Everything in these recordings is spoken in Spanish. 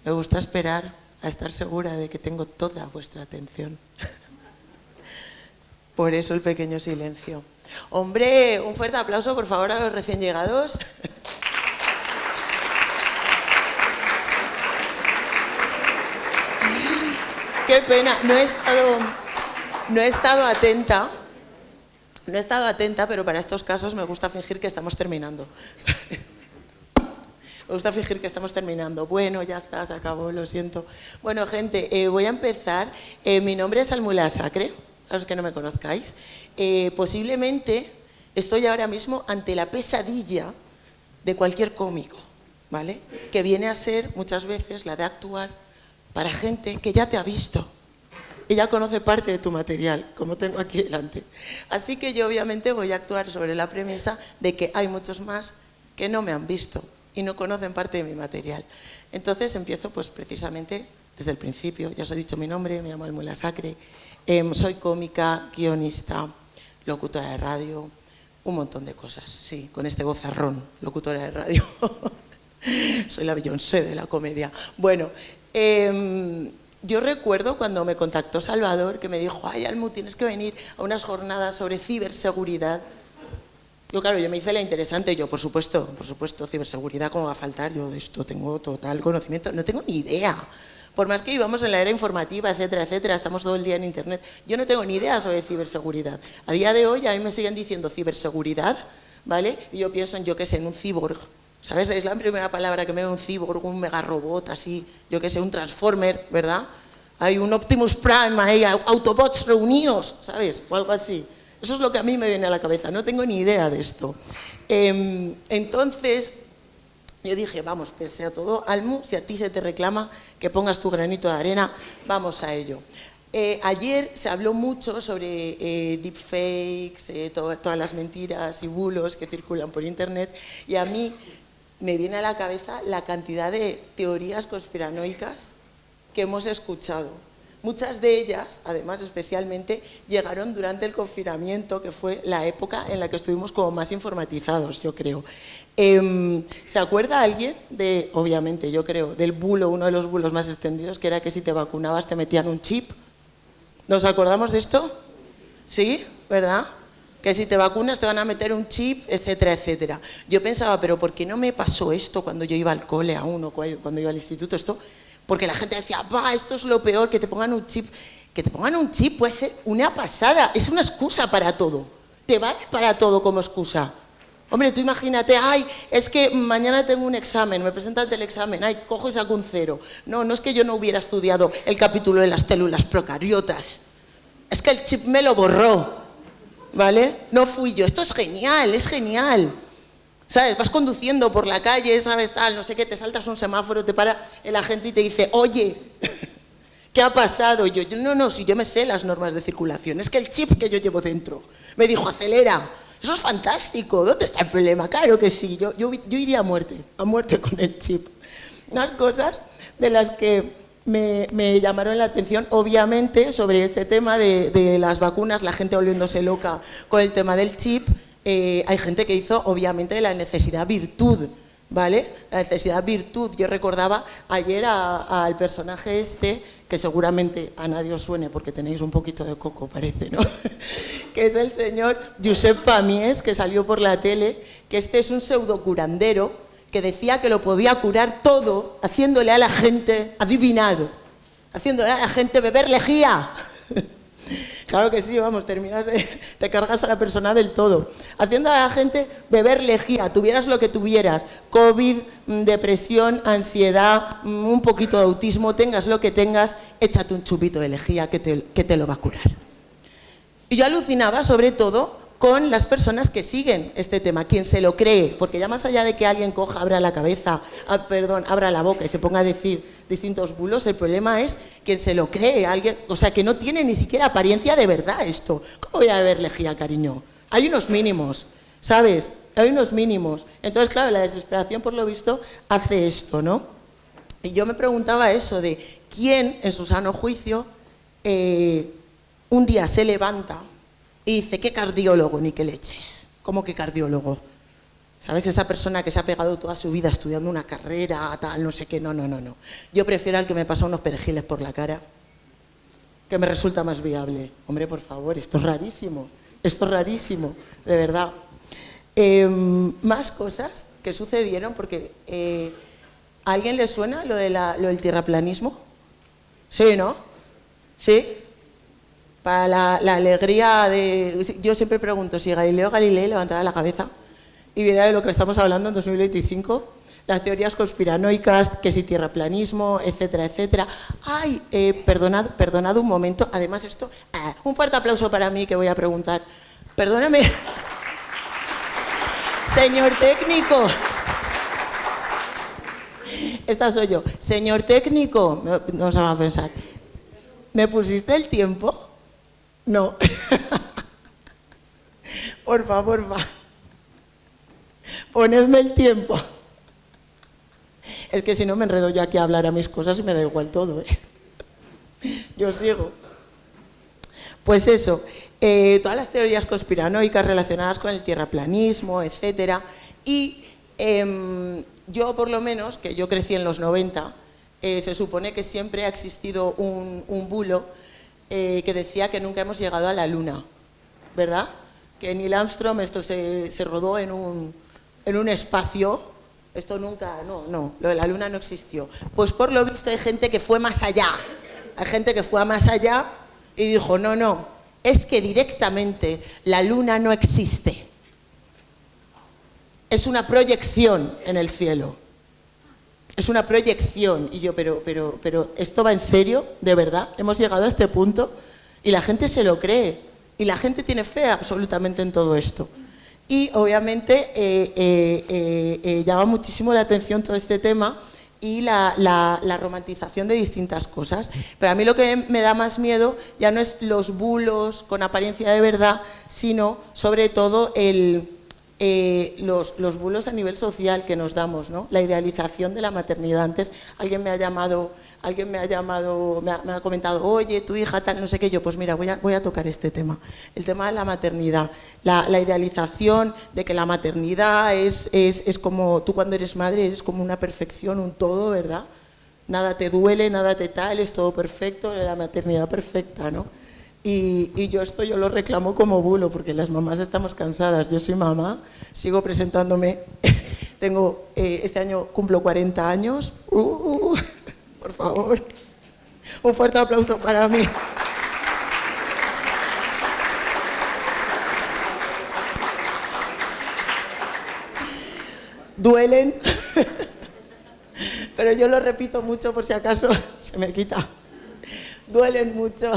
Me gusta esperar a estar segura de que tengo toda vuestra atención. Por eso el pequeño silencio. Hombre, un fuerte aplauso, por favor, a los recién llegados. Qué pena, no he estado atenta. No he estado atenta, pero para estos casos me gusta fingir que estamos terminando. Me gusta fingir que estamos terminando. Bueno, ya está, se acabó, lo siento. Bueno, gente, voy a empezar. Mi nombre es Almula Sacre, a los que no me conozcáis. Posiblemente estoy ahora mismo ante la pesadilla de cualquier cómico, ¿vale? Que viene a ser muchas veces la de actuar para gente que ya te ha visto y ya conoce parte de tu material, como tengo aquí delante. Así que yo obviamente voy a actuar sobre la premisa de que hay muchos más que no me han visto y no conocen parte de mi material. Entonces empiezo pues precisamente desde el principio. Ya os he dicho mi nombre, me llamo Almula Sacre, soy cómica, guionista, locutora de radio, un montón de cosas, sí, con este vozarrón, locutora de radio. Soy la Beyoncé de la comedia. Bueno, yo recuerdo cuando me contactó Salvador, que me dijo, ay, Almu, tienes que venir a unas jornadas sobre ciberseguridad. Yo, claro, yo me hice la interesante, yo, por supuesto, ciberseguridad, ¿cómo va a faltar? Yo de esto tengo total conocimiento, no tengo ni idea. Por más que vivamos en la era informativa, etcétera, etcétera, estamos todo el día en internet, yo no tengo ni idea sobre ciberseguridad. A día de hoy a mí me siguen diciendo ciberseguridad, ¿vale? Y yo pienso en, yo qué sé, en un cyborg, ¿sabes? Es la primera palabra que me da un cyborg, un megarobot, así, yo qué sé, un transformer, ¿verdad? Hay un Optimus Prime, hay Autobots reunidos, ¿sabes? O algo así. Eso es lo que a mí me viene a la cabeza, no tengo ni idea de esto. Entonces, yo dije, vamos, pese a todo, Almu, si a ti se te reclama que pongas tu granito de arena, vamos a ello. Ayer se habló mucho sobre deepfakes, todas las mentiras y bulos que circulan por internet, y a mí me viene a la cabeza la cantidad de teorías conspiranoicas que hemos escuchado. Muchas de ellas, además especialmente, llegaron durante el confinamiento, que fue la época en la que estuvimos como más informatizados, yo creo. ¿Se acuerda alguien de, obviamente, yo creo, del bulo, uno de los bulos más extendidos, que era que si te vacunabas te metían un chip? ¿Nos acordamos de esto? ¿Sí? ¿Verdad? Que si te vacunas te van a meter un chip, etcétera, etcétera. Yo pensaba, pero ¿por qué no me pasó esto cuando yo iba al cole aún o cuando iba al instituto? Esto, porque la gente decía, va, esto es lo peor, que te pongan un chip. Que te pongan un chip puede ser una pasada, es una excusa para todo. Te vale para todo como excusa. Hombre, tú imagínate, ay, es que mañana tengo un examen, me presentas del examen, ay, cojo y saco un 0. No, no es que yo no hubiera estudiado el capítulo de las células procariotas. Es que el chip me lo borró, ¿vale? No fui yo. Esto es genial, es genial. ¿Sabes? Vas conduciendo por la calle, ¿sabes? Tal, no sé qué, te saltas un semáforo, te para el agente y te dice, oye, ¿qué ha pasado? Yo, no, si yo me sé las normas de circulación, es que el chip que yo llevo dentro me dijo, acelera. Eso es fantástico, ¿dónde está el problema? Claro que sí, yo iría a muerte con el chip. Unas cosas de las que me llamaron la atención, obviamente, sobre este tema de las vacunas, la gente volviéndose loca con el tema del chip. Hay gente que hizo, obviamente, la necesidad virtud, ¿vale? La necesidad virtud. Yo recordaba ayer al personaje este, que seguramente a nadie os suene porque tenéis un poquito de coco, parece, ¿no? Que es el señor Josep Pamiés, que salió por la tele, que este es un pseudocurandero que decía que lo podía curar todo haciéndole a la gente, adivinado, haciéndole a la gente beber lejía. Claro que sí, vamos, te cargas a la persona del todo. Haciendo a la gente beber lejía, tuvieras lo que tuvieras, COVID, depresión, ansiedad, un poquito de autismo, tengas lo que tengas, échate un chupito de lejía que te lo va a curar. Y yo alucinaba sobre todo con las personas que siguen este tema, quien se lo cree, porque ya más allá de que alguien coja, abra la cabeza, abra la boca y se ponga a decir distintos bulos, el problema es quien se lo cree, alguien, o sea, que no tiene ni siquiera apariencia de verdad esto. ¿Cómo voy a beber lejía, cariño? Hay unos mínimos, ¿sabes? Hay unos mínimos. Entonces, claro, la desesperación, por lo visto, hace esto, ¿no? Y yo me preguntaba eso de quién, en su sano juicio, un día se levanta y dice, ¿qué cardiólogo ni qué leches? ¿Cómo que cardiólogo? ¿Sabes? Esa persona que se ha pegado toda su vida estudiando una carrera, tal, no sé qué, no. Yo prefiero al que me pasa unos perejiles por la cara, que me resulta más viable. Hombre, por favor, esto es rarísimo, de verdad. Más cosas que sucedieron, porque ¿a alguien le suena lo del tierraplanismo? Sí, ¿no? ¿Sí? Para la alegría de... Yo siempre pregunto si Galileo Galilei levantará la cabeza y viera de lo que estamos hablando en 2025, las teorías conspiranoicas, que si tierraplanismo, etcétera, etcétera. Ay, perdonad un momento, además esto, un fuerte aplauso para mí que voy a preguntar. Perdóname, señor técnico. Esta soy yo. Señor técnico, no se va a pensar. ¿Me pusiste el tiempo? No. Por favor, va. Ponedme el tiempo. Es que si no me enredo yo aquí a hablar a mis cosas y me da igual todo, ¿eh? Yo sigo. Pues eso, todas las teorías conspiranoicas relacionadas con el tierraplanismo, etcétera. Y yo, por lo menos, que yo crecí en los 90, se supone que siempre ha existido un bulo que decía que nunca hemos llegado a la Luna, ¿verdad? Que Neil Armstrong, esto se rodó en un espacio, esto nunca, no, lo de la Luna no existió. Pues por lo visto hay gente que fue más allá, y dijo, no, es que directamente la Luna no existe. Es una proyección en el cielo. Es una proyección. Y yo, pero, ¿esto va en serio? ¿De verdad? ¿Hemos llegado a este punto? Y la gente se lo cree. Y la gente tiene fe absolutamente en todo esto. Y obviamente llama muchísimo la atención todo este tema y la romantización de distintas cosas. Pero a mí lo que me da más miedo ya no es los bulos con apariencia de verdad, sino sobre todo los bulos a nivel social que nos damos, ¿no? La idealización de la maternidad. Antes alguien me ha comentado, oye, tu hija tal, no sé qué. Yo, pues mira, voy a tocar este tema, el tema de la maternidad, la idealización de que la maternidad es como, tú cuando eres madre eres como una perfección, un todo, ¿verdad? Nada te duele, nada te tal, es todo perfecto, la maternidad perfecta, ¿no? Y yo lo reclamo como bulo, porque las mamás estamos cansadas. Yo soy mamá, sigo presentándome, este año cumplo 40 años. Por favor, un fuerte aplauso para mí. Duelen, pero yo lo repito mucho por si acaso se me quita. Duelen mucho.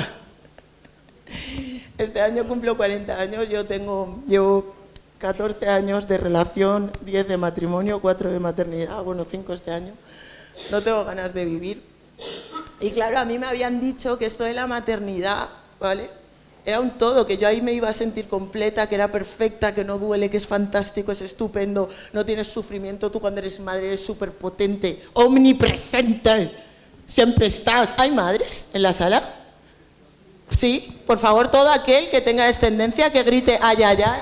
Este año cumplo 40 años, llevo 14 años de relación, 10 de matrimonio, 4 de maternidad, 5 este año. No tengo ganas de vivir. Y claro, a mí me habían dicho que esto de la maternidad, ¿vale? Era un todo, que yo ahí me iba a sentir completa, que era perfecta, que no duele, que es fantástico, es estupendo, no tienes sufrimiento, tú cuando eres madre eres súper potente, omnipresente, siempre estás. ¿Hay madres en la sala? Sí, por favor, todo aquel que tenga descendencia que grite ay, ay, ay.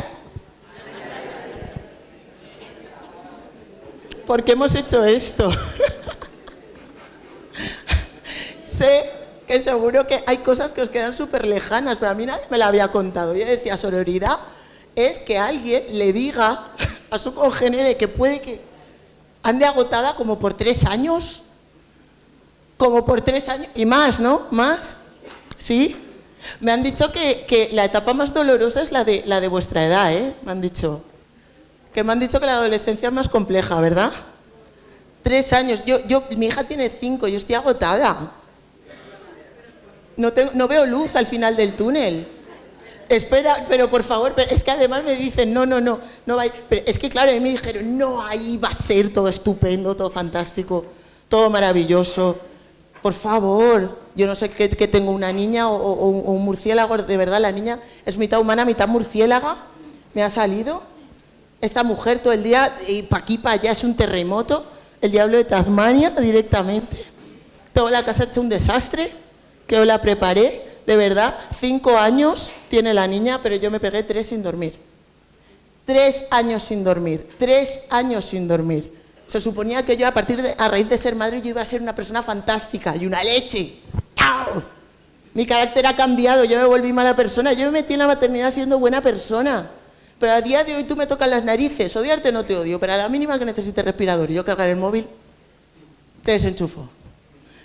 ¿Por qué hemos hecho esto? Sé que seguro que hay cosas que os quedan súper lejanas, pero a mí nadie me la había contado. Yo decía, sororidad es que alguien le diga a su congénere que puede que ande agotada como por 3 años. Como por 3 años y más, ¿no? ¿Más? ¿Sí? Me han dicho que la etapa más dolorosa es la de vuestra edad, ¿eh? Me han dicho que la adolescencia es más compleja, ¿verdad? 3 años. Mi hija tiene 5, yo estoy agotada. No veo luz al final del túnel. Espera, pero por favor, es que además me dicen, no va a ir. Pero es que claro, a mí me dijeron, no, ahí va a ser todo estupendo, todo fantástico, todo maravilloso. Por favor, yo no sé que tengo una niña o un murciélago, de verdad la niña es mitad humana, mitad murciélaga, me ha salido. Esta mujer todo el día, y pa' aquí, pa' allá, es un terremoto, el diablo de Tasmania directamente. Toda la casa ha hecho un desastre, que yo la preparé, de verdad, 5 años tiene la niña, pero yo me pegué 3 sin dormir. 3 años sin dormir, 3 años sin dormir. Se suponía que yo, a raíz de ser madre, yo iba a ser una persona fantástica y una leche. ¡Au! Mi carácter ha cambiado, yo me volví mala persona. Yo me metí en la maternidad siendo buena persona. Pero a día de hoy tú me tocas las narices. Odiarte no te odio, pero a la mínima que necesites respirador y yo cargar el móvil, te desenchufo.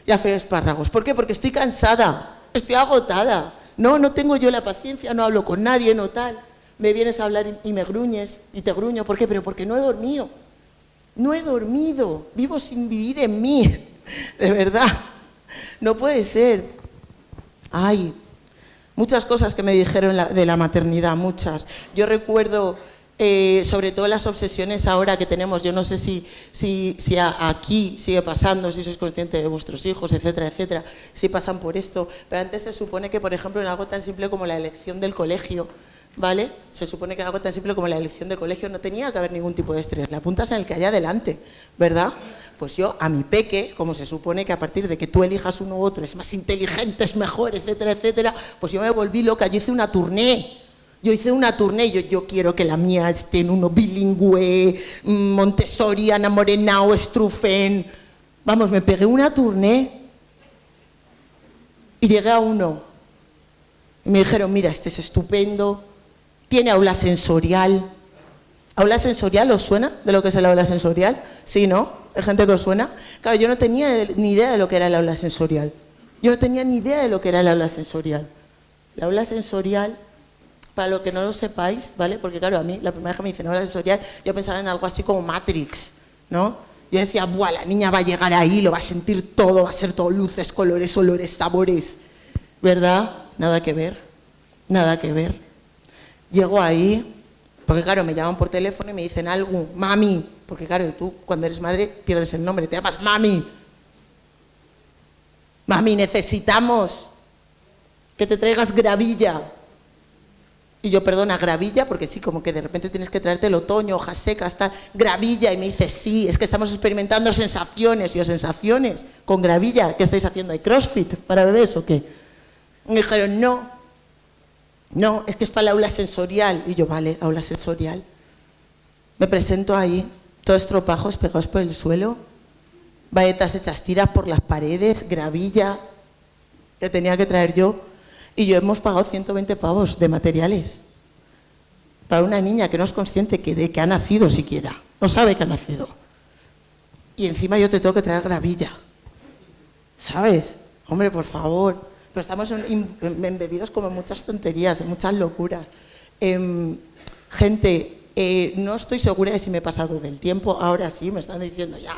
Y a freír espárragos. ¿Por qué? Porque estoy cansada, estoy agotada. No tengo yo la paciencia, no hablo con nadie, no tal. Me vienes a hablar y me gruñes y te gruño. ¿Por qué? Pero porque no he dormido. No he dormido. Vivo sin vivir en mí. De verdad. No puede ser. Ay, muchas cosas que me dijeron de la maternidad, muchas. Yo recuerdo, sobre todo las obsesiones ahora que tenemos, yo no sé si aquí sigue pasando, si sois conscientes de vuestros hijos, etcétera, etcétera, si pasan por esto, pero antes se supone que, por ejemplo, en algo tan simple como la elección del colegio, ¿vale? Se supone que en algo tan simple como la elección del colegio no tenía que haber ningún tipo de estrés, le apuntas en el que haya delante, ¿verdad? Pues yo, a mi peque, como se supone que a partir de que tú elijas uno u otro es más inteligente, es mejor, etcétera, etcétera, pues yo me volví loca, yo hice una tournée. Yo quiero que la mía esté en uno bilingüe, Montessori, Ana Morenau, Struffen. Vamos, me pegué una tournée y llegué a uno. Y me dijeron, mira, este es estupendo, tiene aula sensorial. ¿Aula sensorial os suena de lo que es el aula sensorial? Sí, ¿no? ¿Hay gente que os suena? Claro, yo no tenía ni idea de lo que era el aula sensorial. Yo no tenía ni idea de lo que era el aula sensorial. El aula sensorial, para lo que no lo sepáis, ¿vale? Porque claro, a mí la primera vez que me dicen aula sensorial, yo pensaba en algo así como Matrix, ¿no? Yo decía, ¡buah, la niña va a llegar ahí, lo va a sentir todo, va a ser todo luces, colores, olores, sabores! ¿Verdad? Nada que ver, nada que ver. Llego ahí, porque claro, me llaman por teléfono y me dicen algo, mami, porque claro, tú cuando eres madre pierdes el nombre, te llamas mami. Mami, necesitamos que te traigas gravilla. Y yo, perdona, gravilla, porque sí, como que de repente tienes que traerte el otoño, hojas secas, tal, gravilla, y me dice, sí, es que estamos experimentando sensaciones. Y yo, ¿sensaciones? ¿Con gravilla? ¿Qué estáis haciendo? ¿Hay crossfit para bebés o qué? Me dijeron, no, es que es para el aula sensorial. Y yo, vale, aula sensorial. Me presento ahí, todos estropajos pegados por el suelo, bayetas hechas tiras por las paredes, gravilla, que tenía que traer yo. Y yo hemos pagado 120 pavos de materiales para una niña que no es consciente de que ha nacido siquiera, no sabe que ha nacido. Y encima yo te tengo que traer gravilla, ¿sabes? Hombre, por favor. Pero estamos embebidos como en muchas tonterías, en muchas locuras. Gente, no estoy segura de si me he pasado del tiempo, ahora sí, me están diciendo ya.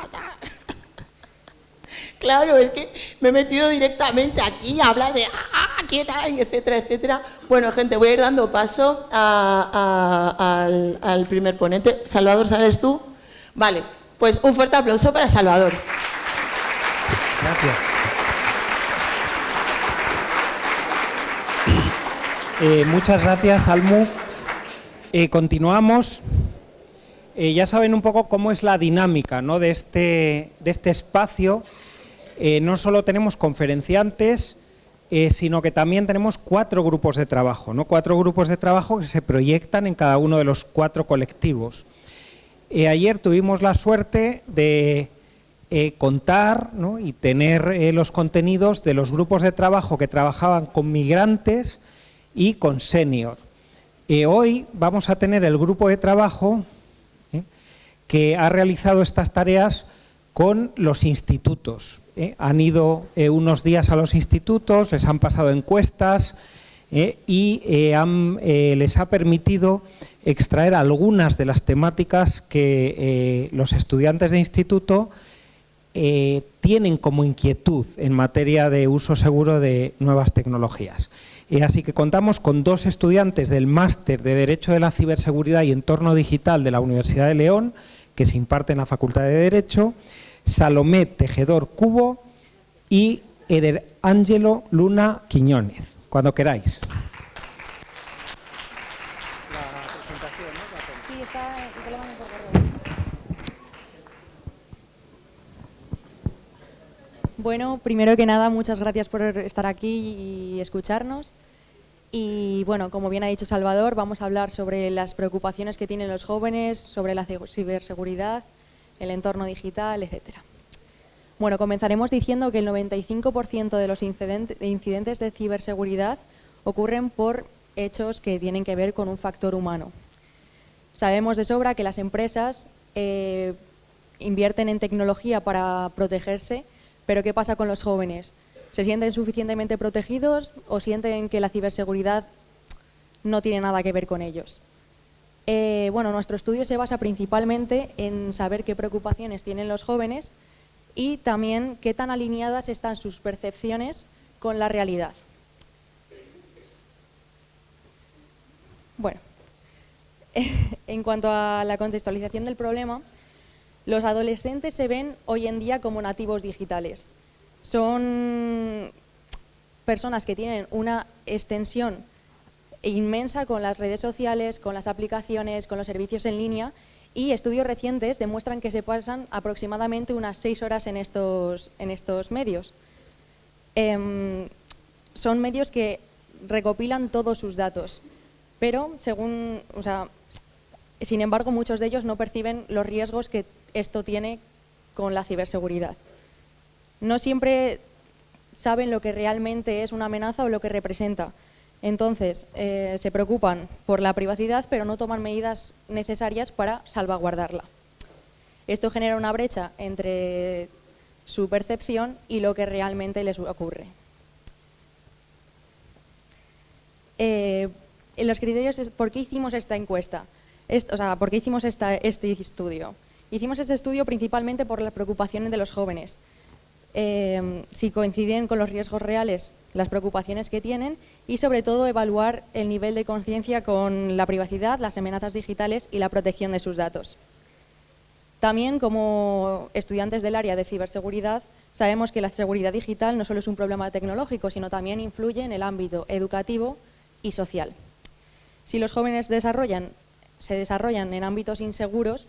Claro, es que me he metido directamente aquí a hablar de quién hay, etcétera, etcétera. Bueno, gente, voy a ir dando paso al primer ponente. Salvador, ¿sales tú? Vale, pues un fuerte aplauso para Salvador. Gracias. Muchas gracias, Almu. Continuamos. Ya saben un poco cómo es la dinámica, ¿no?, de este espacio. No solo tenemos conferenciantes, sino que también tenemos 4 grupos de trabajo, ¿no? 4 grupos de trabajo que se proyectan en cada uno de los 4 colectivos. Ayer tuvimos la suerte de contar, ¿no?, y tener los contenidos de los grupos de trabajo que trabajaban con migrantes y con senior. Hoy vamos a tener el grupo de trabajo que ha realizado estas tareas con los institutos. Han ido unos días a los institutos, les han pasado encuestas y les ha permitido extraer algunas de las temáticas que los estudiantes de instituto tienen como inquietud en materia de uso seguro de nuevas tecnologías. Así que contamos con 2 estudiantes del Máster de Derecho de la Ciberseguridad y Entorno Digital de la Universidad de León, que se imparte en la Facultad de Derecho, Salomé Tejedor Cubo y Eder Ángelo Luna Quiñónez. Cuando queráis. La presentación, ¿no? Sí, está, te lo mando por correo. Bueno, primero que nada, muchas gracias por estar aquí y escucharnos. Y bueno, como bien ha dicho Salvador, vamos a hablar sobre las preocupaciones que tienen los jóvenes, sobre la ciberseguridad, el entorno digital, etc. Bueno, comenzaremos diciendo que el 95% de los incidentes de ciberseguridad ocurren por hechos que tienen que ver con un factor humano. Sabemos de sobra que las empresas invierten en tecnología para protegerse, pero ¿qué pasa con los jóvenes? ¿Se sienten suficientemente protegidos o sienten que la ciberseguridad no tiene nada que ver con ellos? Bueno, nuestro estudio se basa principalmente en saber qué preocupaciones tienen los jóvenes y también qué tan alineadas están sus percepciones con la realidad. Bueno, en cuanto a la contextualización del problema, los adolescentes se ven hoy en día como nativos digitales. Son personas que tienen una extensión inmensa con las redes sociales, con las aplicaciones, con los servicios en línea, y estudios recientes demuestran que se pasan aproximadamente unas 6 horas en estos medios. Son medios que recopilan todos sus datos, pero sin embargo muchos de ellos no perciben los riesgos que esto tiene con la ciberseguridad. No siempre saben lo que realmente es una amenaza o lo que representa. Entonces, se preocupan por la privacidad, pero no toman medidas necesarias para salvaguardarla. Esto genera una brecha entre su percepción y lo que realmente les ocurre. Los criterios, ¿por qué hicimos esta encuesta? ¿Por qué hicimos este estudio? Hicimos este estudio principalmente por las preocupaciones de los jóvenes. Si coinciden con los riesgos reales, las preocupaciones que tienen y sobre todo evaluar el nivel de conciencia con la privacidad, las amenazas digitales y la protección de sus datos. También, como estudiantes del área de ciberseguridad, sabemos que la seguridad digital no solo es un problema tecnológico, sino también influye en el ámbito educativo y social. Si los jóvenes se desarrollan en ámbitos inseguros,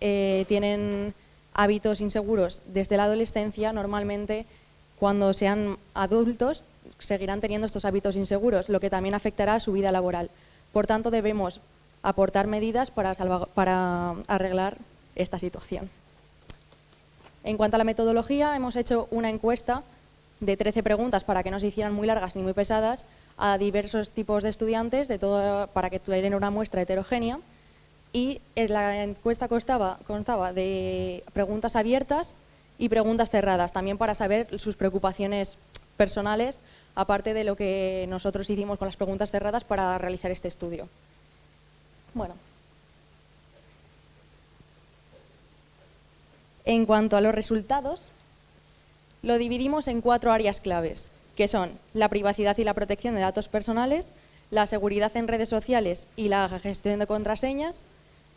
tienen hábitos inseguros desde la adolescencia, normalmente cuando sean adultos seguirán teniendo estos hábitos inseguros, lo que también afectará a su vida laboral. Por tanto, debemos aportar medidas para arreglar esta situación. En cuanto a la metodología, hemos hecho una encuesta de 13 preguntas para que no se hicieran muy largas ni muy pesadas a diversos tipos de estudiantes, para que tuvieran una muestra heterogénea. Y la encuesta constaba de preguntas abiertas y preguntas cerradas, también para saber sus preocupaciones personales, aparte de lo que nosotros hicimos con las preguntas cerradas para realizar este estudio. Bueno. En cuanto a los resultados, lo dividimos en 4 áreas claves, que son la privacidad y la protección de datos personales, la seguridad en redes sociales y la gestión de contraseñas,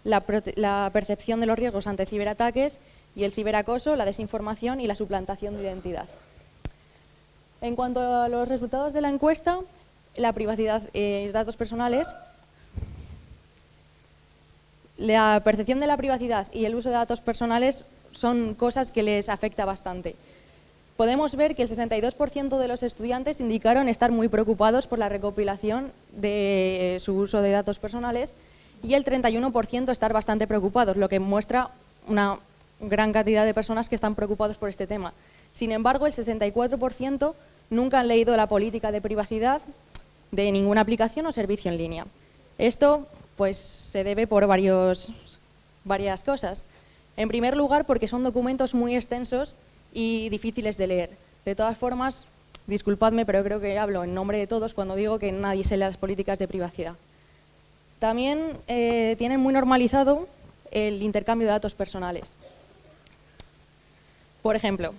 la percepción de los riesgos ante ciberataques y el ciberacoso, la desinformación y la suplantación de identidad. En cuanto a los resultados de la encuesta, la privacidad y datos personales, la percepción de la privacidad y el uso de datos personales son cosas que les afecta bastante. Podemos ver que el 62% de los estudiantes indicaron estar muy preocupados por la recopilación de su uso de datos personales y el 31% estar bastante preocupados, lo que muestra una gran cantidad de personas que están preocupados por este tema. Sin embargo, el 64% nunca han leído la política de privacidad de ninguna aplicación o servicio en línea. Esto pues, se debe por varias cosas. En primer lugar, porque son documentos muy extensos y difíciles de leer. De todas formas, disculpadme, pero creo que hablo en nombre de todos cuando digo que nadie se lee las políticas de privacidad. También tienen muy normalizado el intercambio de datos personales. Por ejemplo,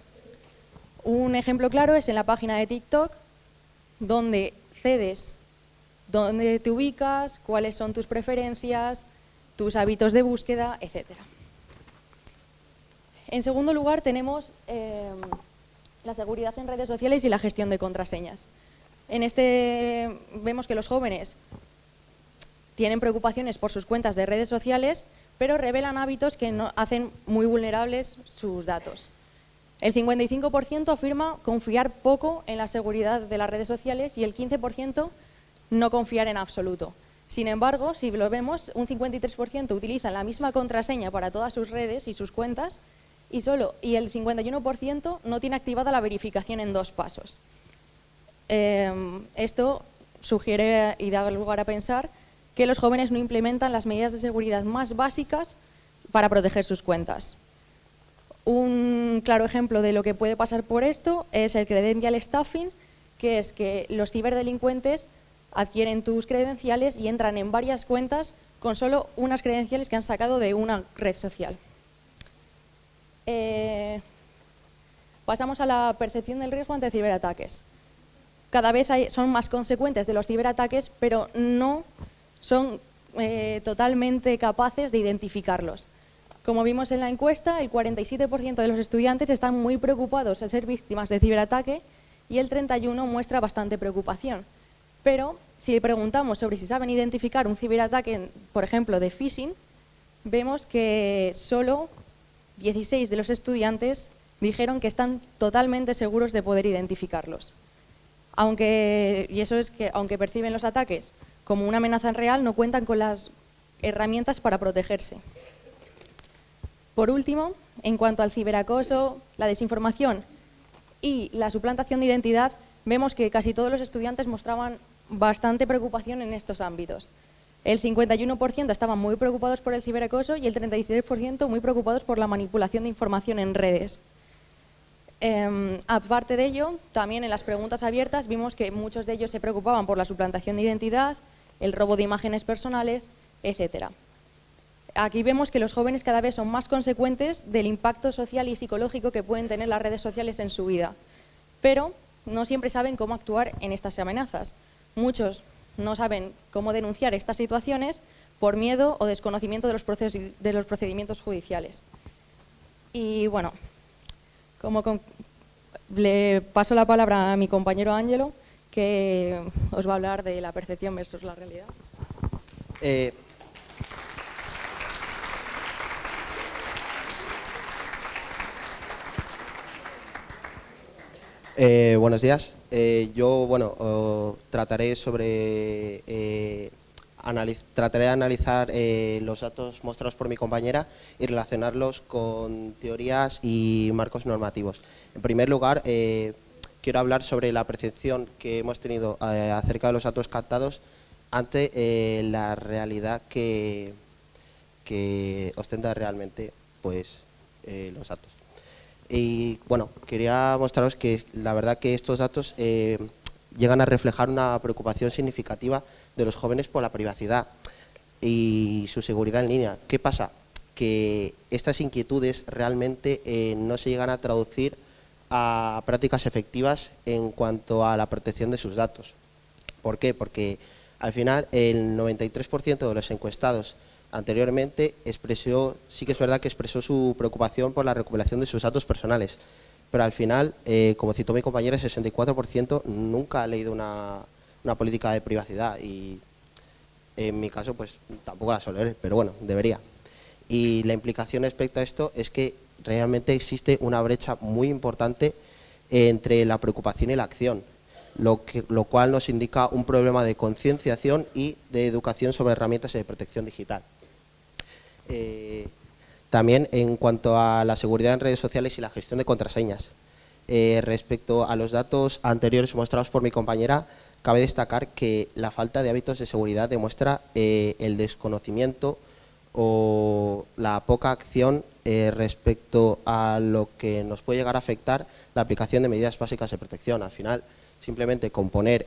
un ejemplo claro es en la página de TikTok, donde cedes dónde te ubicas, cuáles son tus preferencias, tus hábitos de búsqueda, etc. En segundo lugar, tenemos la seguridad en redes sociales y la gestión de contraseñas. En este vemos que los jóvenes tienen preocupaciones por sus cuentas de redes sociales, pero revelan hábitos que hacen muy vulnerables sus datos. El 55% afirma confiar poco en la seguridad de las redes sociales y el 15% no confiar en absoluto. Sin embargo, si lo vemos, un 53% utiliza la misma contraseña para todas sus redes y sus cuentas y el 51% no tiene activada la verificación en 2 pasos. Esto sugiere y da lugar a pensar que los jóvenes no implementan las medidas de seguridad más básicas para proteger sus cuentas. Un claro ejemplo de lo que puede pasar por esto es el credential stuffing, que es que los ciberdelincuentes adquieren tus credenciales y entran en varias cuentas con solo unas credenciales que han sacado de una red social. Pasamos a la percepción del riesgo ante ciberataques. Cada vez son más consecuentes de los ciberataques, pero no son totalmente capaces de identificarlos. Como vimos en la encuesta, el 47% de los estudiantes están muy preocupados al ser víctimas de ciberataque y el 31% muestra bastante preocupación. Pero si le preguntamos sobre si saben identificar un ciberataque, por ejemplo, de phishing, vemos que solo 16 de los estudiantes dijeron que están totalmente seguros de poder identificarlos. Y eso es que, aunque perciben los ataques como una amenaza real, no cuentan con las herramientas para protegerse. Por último, en cuanto al ciberacoso, la desinformación y la suplantación de identidad, vemos que casi todos los estudiantes mostraban bastante preocupación en estos ámbitos. El 51% estaban muy preocupados por el ciberacoso y el 33% muy preocupados por la manipulación de información en redes. Aparte de ello, también en las preguntas abiertas vimos que muchos de ellos se preocupaban por la suplantación de identidad, el robo de imágenes personales, etc. Aquí vemos que los jóvenes cada vez son más consecuentes del impacto social y psicológico que pueden tener las redes sociales en su vida, pero no siempre saben cómo actuar en estas amenazas. Muchos no saben cómo denunciar estas situaciones por miedo o desconocimiento de los procedimientos judiciales. Y bueno, le paso la palabra a mi compañero Ángelo, que os va a hablar de la percepción versus la realidad. Buenos días. Yo trataré de analizar los datos mostrados por mi compañera y relacionarlos con teorías y marcos normativos. En primer lugar, quiero hablar sobre la percepción que hemos tenido acerca de los datos captados ante la realidad que ostenta realmente los datos. Y bueno, quería mostraros que la verdad que estos datos llegan a reflejar una preocupación significativa de los jóvenes por la privacidad y su seguridad en línea. ¿Qué pasa? Que estas inquietudes realmente no se llegan a traducir a prácticas efectivas en cuanto a la protección de sus datos. ¿Por qué? Porque al final el 93% de los encuestados anteriormente sí que es verdad que expresó su preocupación por la recuperación de sus datos personales, pero al final, como citó mi compañera, el 64% nunca ha leído una política de privacidad y en mi caso pues tampoco la suelo leer, pero bueno, debería. Y la implicación respecto a esto es que realmente existe una brecha muy importante entre la preocupación y la acción, lo cual nos indica un problema de concienciación y de educación sobre herramientas de protección digital. También en cuanto a la seguridad en redes sociales y la gestión de contraseñas. Respecto a los datos anteriores mostrados por mi compañera, cabe destacar que la falta de hábitos de seguridad demuestra el desconocimiento o la poca acción respecto a lo que nos puede llegar a afectar la aplicación de medidas básicas de protección. Al final, simplemente con poner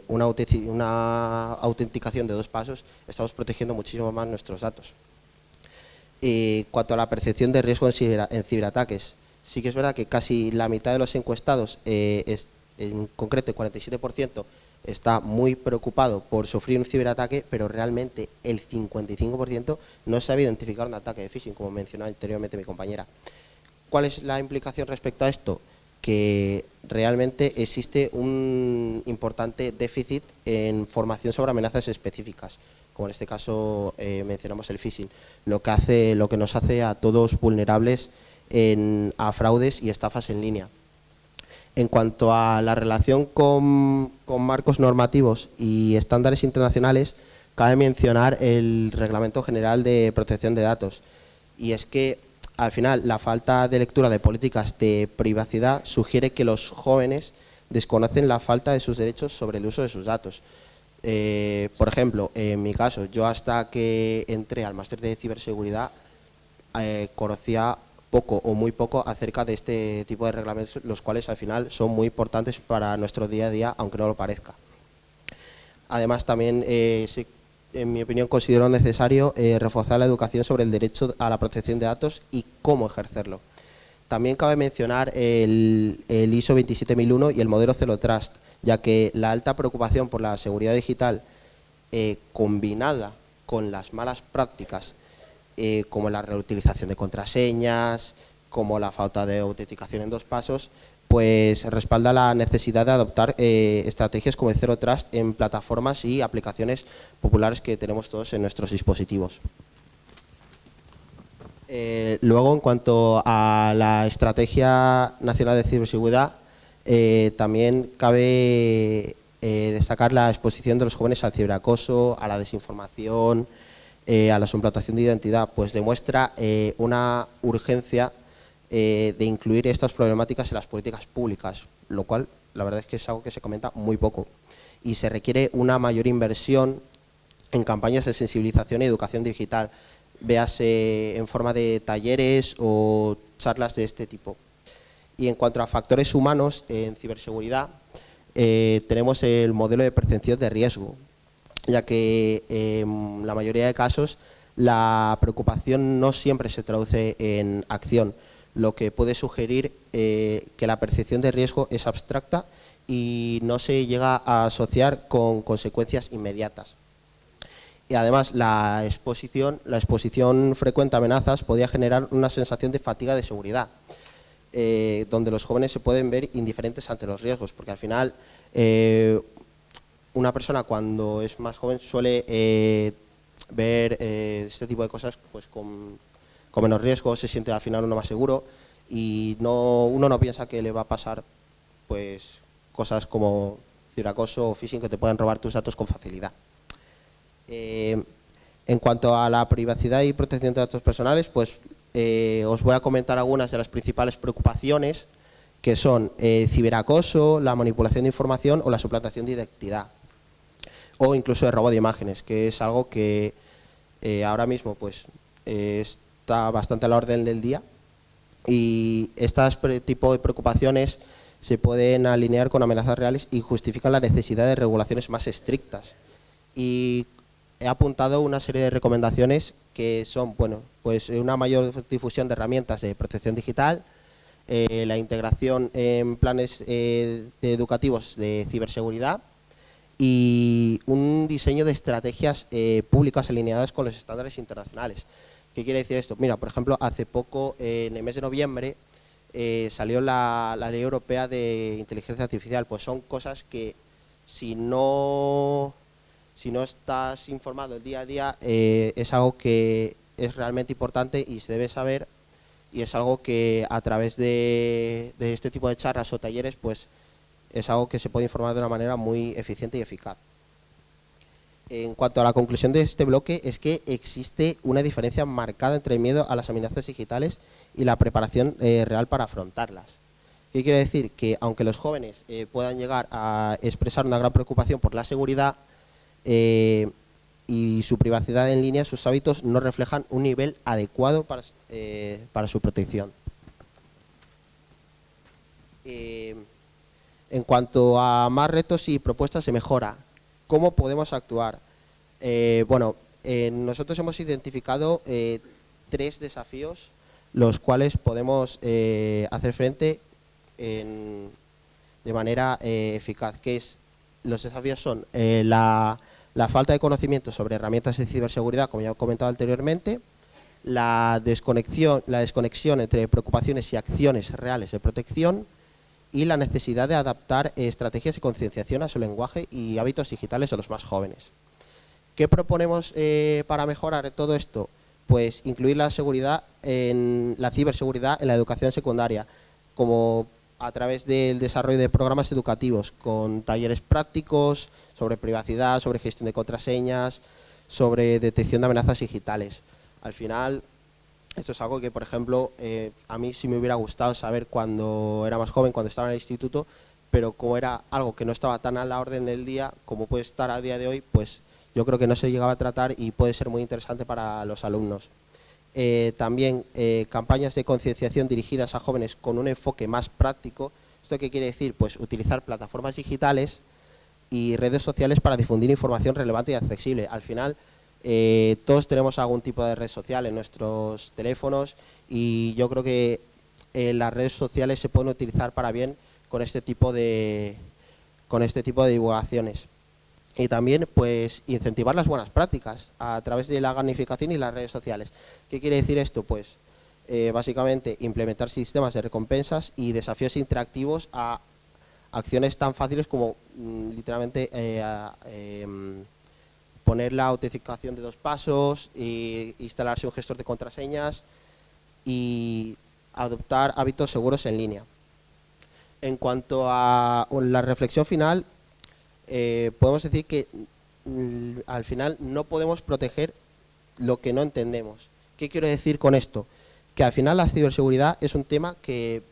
una autenticación de 2 pasos, estamos protegiendo muchísimo más nuestros datos. Cuanto a la percepción de riesgo en ciberataques, sí que es verdad que casi la mitad de los encuestados, en concreto el 47%, está muy preocupado por sufrir un ciberataque, pero realmente el 55% no sabe identificar un ataque de phishing, como mencionó anteriormente mi compañera. ¿Cuál es la implicación respecto a esto? Que realmente existe un importante déficit en formación sobre amenazas específicas, como en este caso mencionamos el phishing, lo que nos hace a todos vulnerables a fraudes y estafas en línea. En cuanto a la relación con marcos normativos y estándares internacionales, cabe mencionar el Reglamento General de Protección de Datos. Y es que, al final, la falta de lectura de políticas de privacidad sugiere que los jóvenes desconocen la falta de sus derechos sobre el uso de sus datos. Por ejemplo, en mi caso, yo hasta que entré al máster de ciberseguridad conocía poco o muy poco acerca de este tipo de reglamentos, los cuales al final son muy importantes para nuestro día a día, aunque no lo parezca. Además, también, en mi opinión, considero necesario reforzar la educación sobre el derecho a la protección de datos y cómo ejercerlo. También cabe mencionar el ISO 27001 y el modelo Zero Trust, ya que la alta preocupación por la seguridad digital combinada con las malas prácticas como la reutilización de contraseñas, como la falta de autenticación en 2 pasos, pues respalda la necesidad de adoptar estrategias como el Zero Trust en plataformas y aplicaciones populares que tenemos todos en nuestros dispositivos. Luego, en cuanto a la Estrategia Nacional de Ciberseguridad, también cabe destacar la exposición de los jóvenes al ciberacoso, a la desinformación, a la suplantación de identidad, pues demuestra una urgencia de incluir estas problemáticas en las políticas públicas, lo cual la verdad es que es algo que se comenta muy poco. Y se requiere una mayor inversión en campañas de sensibilización y educación digital, véase en forma de talleres o charlas de este tipo. Y en cuanto a factores humanos en ciberseguridad, tenemos el modelo de percepción de riesgo, ya que en la mayoría de casos la preocupación no siempre se traduce en acción, lo que puede sugerir que la percepción de riesgo es abstracta y no se llega a asociar con consecuencias inmediatas. Y además la exposición frecuente a amenazas podría generar una sensación de fatiga de seguridad, donde los jóvenes se pueden ver indiferentes ante los riesgos, porque al final una persona cuando es más joven suele ver este tipo de cosas pues con menos riesgo, se siente al final uno más seguro y uno no piensa que le va a pasar pues cosas como ciberacoso o phishing que te pueden robar tus datos con facilidad. En cuanto a la privacidad y protección de datos personales, pues os voy a comentar algunas de las principales preocupaciones, que son ciberacoso, la manipulación de información o la suplantación de identidad, o incluso el robo de imágenes, que es algo que ahora mismo pues está bastante a la orden del día, y este tipo de preocupaciones se pueden alinear con amenazas reales y justifican la necesidad de regulaciones más estrictas. Y he apuntado una serie de recomendaciones que son, bueno, pues una mayor difusión de herramientas de protección digital, la integración en planes educativos de ciberseguridad y un diseño de estrategias públicas alineadas con los estándares internacionales. ¿Qué quiere decir esto? Mira, por ejemplo, hace poco, en el mes de noviembre, salió la Ley Europea de Inteligencia Artificial. Pues son cosas que si no estás informado el día a día, es algo que es realmente importante y se debe saber, y es algo que a través de este tipo de charlas o talleres pues es algo que se puede informar de una manera muy eficiente y eficaz. En cuanto a la conclusión de este bloque, es que existe una diferencia marcada entre el miedo a las amenazas digitales y la preparación real para afrontarlas. ¿Qué quiere decir? Que aunque los jóvenes puedan llegar a expresar una gran preocupación por la seguridad y su privacidad en línea, sus hábitos no reflejan un nivel adecuado para su protección. En cuanto a más retos y propuestas de mejora, ¿cómo podemos actuar? Bueno, nosotros hemos identificado 3 desafíos los cuales podemos hacer frente de manera eficaz. Los desafíos son la falta de conocimiento sobre herramientas de ciberseguridad, como ya he comentado anteriormente, la desconexión entre preocupaciones y acciones reales de protección, y la necesidad de adaptar estrategias de concienciación a su lenguaje y hábitos digitales de los más jóvenes. ¿Qué proponemos para mejorar todo esto? pues incluir la seguridad en la ciberseguridad en la educación secundaria, como a través del desarrollo de programas educativos con talleres prácticos sobre privacidad, sobre gestión de contraseñas, sobre detección de amenazas digitales. Al final, esto es algo que, por ejemplo, a mí sí me hubiera gustado saber cuando era más joven, cuando estaba en el instituto, pero como era algo que no estaba tan a la orden del día como puede estar a día de hoy, pues yo creo que no se llegaba a tratar y puede ser muy interesante para los alumnos. También campañas de concienciación dirigidas a jóvenes con un enfoque más práctico. ¿Esto qué quiere decir? Pues utilizar plataformas digitales y redes sociales para difundir información relevante y accesible. Al final, todos tenemos algún tipo de red social en nuestros teléfonos y yo creo que las redes sociales se pueden utilizar para bien con este tipo de divulgaciones. Y también, pues, incentivar las buenas prácticas a través de la gamificación y las redes sociales. ¿Qué quiere decir esto? Pues, básicamente, implementar sistemas de recompensas y desafíos interactivos a acciones tan fáciles como, literalmente, poner la autenticación de 2 pasos, instalarse un gestor de contraseñas y adoptar hábitos seguros en línea. En cuanto a la reflexión final, podemos decir que al final no podemos proteger lo que no entendemos. ¿Qué quiero decir con esto? Que al final la ciberseguridad es un tema que,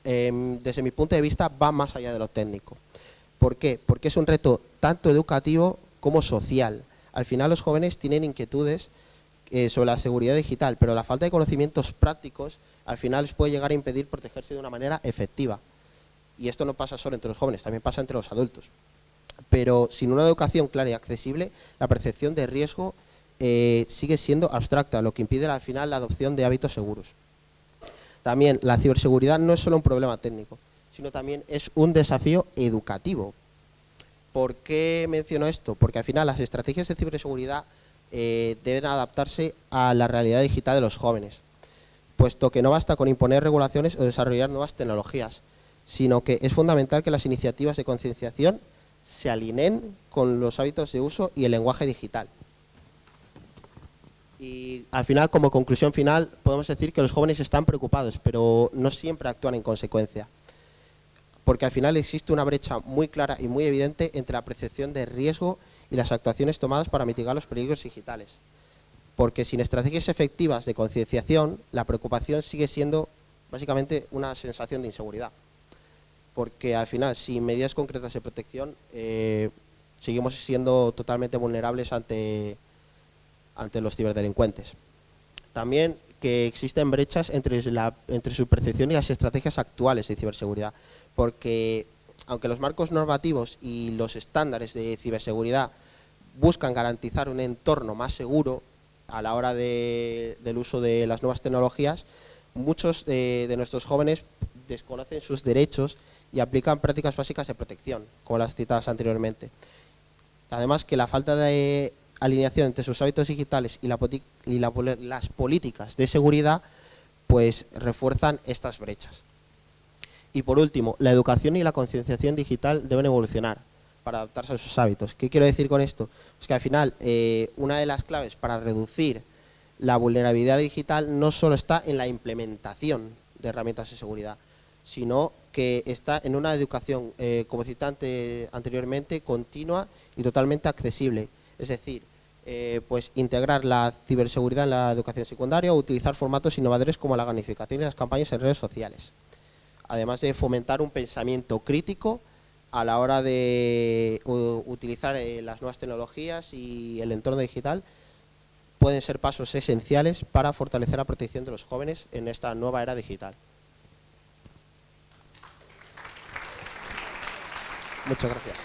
desde mi punto de vista, va más allá de lo técnico. ¿Por qué? Porque es un reto tanto educativo como social. Al final los jóvenes tienen inquietudes sobre la seguridad digital, pero la falta de conocimientos prácticos al final les puede llegar a impedir protegerse de una manera efectiva. Y esto no pasa solo entre los jóvenes, también pasa entre los adultos. Pero sin una educación clara y accesible, la percepción de riesgo sigue siendo abstracta, lo que impide al final la adopción de hábitos seguros. También la ciberseguridad no es solo un problema técnico, sino también es un desafío educativo. ¿Por qué menciono esto? Porque al final las estrategias de ciberseguridad deben adaptarse a la realidad digital de los jóvenes, puesto que no basta con imponer regulaciones o desarrollar nuevas tecnologías, sino que es fundamental que las iniciativas de concienciación se alineen con los hábitos de uso y el lenguaje digital. Y al final, como conclusión final, podemos decir que los jóvenes están preocupados, pero no siempre actúan en consecuencia. Porque al final existe una brecha muy clara y muy evidente entre la percepción de riesgo y las actuaciones tomadas para mitigar los peligros digitales. Porque sin estrategias efectivas de concienciación, la preocupación sigue siendo básicamente una sensación de inseguridad. Porque al final, sin medidas concretas de protección, seguimos siendo totalmente vulnerables ante los ciberdelincuentes. También que existen brechas entre su percepción y las estrategias actuales de ciberseguridad, porque aunque los marcos normativos y los estándares de ciberseguridad buscan garantizar un entorno más seguro a la hora del uso de las nuevas tecnologías, muchos de nuestros jóvenes desconocen sus derechos y aplican prácticas básicas de protección, como las citadas anteriormente. Además, que la falta de alineación entre sus hábitos digitales y las políticas de seguridad, pues refuerzan estas brechas. Y por último, la educación y la concienciación digital deben evolucionar para adaptarse a sus hábitos. ¿Qué quiero decir con esto? Pues que al final, una de las claves para reducir la vulnerabilidad digital no solo está en la implementación de herramientas de seguridad, sino que está en una educación, como cité anteriormente, continua y totalmente accesible. Es decir, pues integrar la ciberseguridad en la educación secundaria o utilizar formatos innovadores como la gamificación y las campañas en redes sociales. Además de fomentar un pensamiento crítico a la hora de utilizar las nuevas tecnologías y el entorno digital, pueden ser pasos esenciales para fortalecer la protección de los jóvenes en esta nueva era digital. Muchas gracias.